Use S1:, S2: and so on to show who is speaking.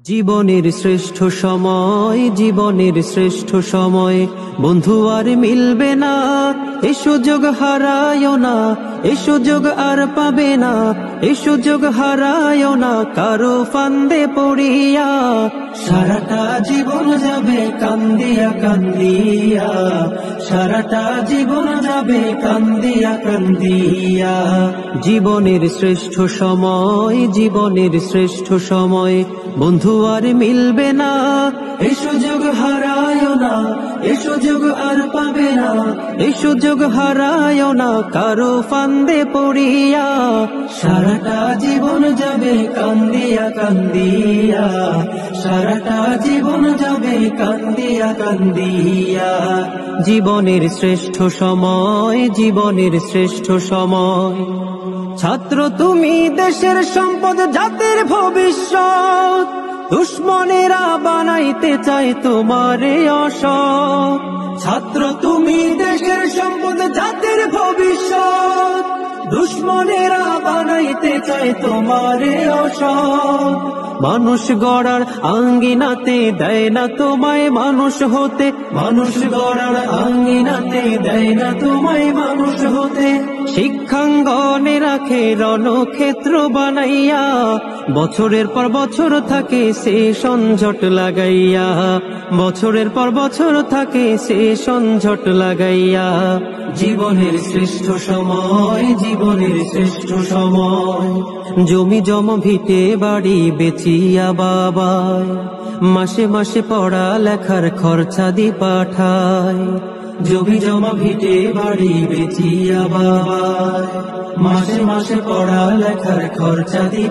S1: জীবনের শ্রেষ্ঠ সময়, জীবনের শ্রেষ্ঠ সময় বন্ধু আর মিলবে না। এ সুযোগ হারায়ও না, এ সুযোগ আর পাবে না, এ সুযোগ হারায়ও না কারো ফান্দে পড়িয়া। সারাটা জীবন যাবে কান্দিয়া কান্দিয়া, সারাটা জীবন যাবে কান্দিয়া কান্দিয়া। জীবনের শ্রেষ্ঠ সময়, জীবনের শ্রেষ্ঠ সময় বন্ধু আর মিলবে না। এ সুযোগ হারায়ও না, এ সুযোগ আর পাবে না, এ সুযোগ হারায়ও না কারো ফান্দে পড়িয়া। সারাটা জীবন যাবে কান্দিয়া কান্দিয়া, সারাটা জীবন যাবে কান্দিয়া কান্দিয়া। জীবনের শ্রেষ্ঠ সময়, জীবনের শ্রেষ্ঠ সময়। ছাত্র তুমি দেশের সম্পদ, জাতির ভবিষ্যৎ। দুশ্মনেরা বানাইতে চায় তোমারে অসৎ। ছাত্র তুমি দেশের সম্পদ, জাতির ভবিষ্যৎ। দুশ্মনেরা বানাইতে চায় তোমারে অসৎ। মানুষ গড়ার আঙ্গিনাতে দেয় না তোমায় মানুষ হতে, মানুষ গড়ার আঙ্গিনাতে দেয় না তোমায় মানুষ হতে। শিক্ষাঙ্গনে রাখে রণক্ষেত্র বানাইয়া, বছরের পর বছর থাকে সে সংঝট লাগাইয়া, বছরের পর বছর থাকে সে সংঝট লাগাইয়া। জীবনের শ্রেষ্ঠ সময়, জীবনের শ্রেষ্ঠ সময়। জমি জমা ভিটে বাড়ি বেচিয়া বাবায়, মাসে মাসে পড়া লেখার খরচা দি পাঠায়। জমি জমা ভিটে বাড়ি বেচিয়া বাবায়, মাসে মাসে পড়া লেখার খরচা দি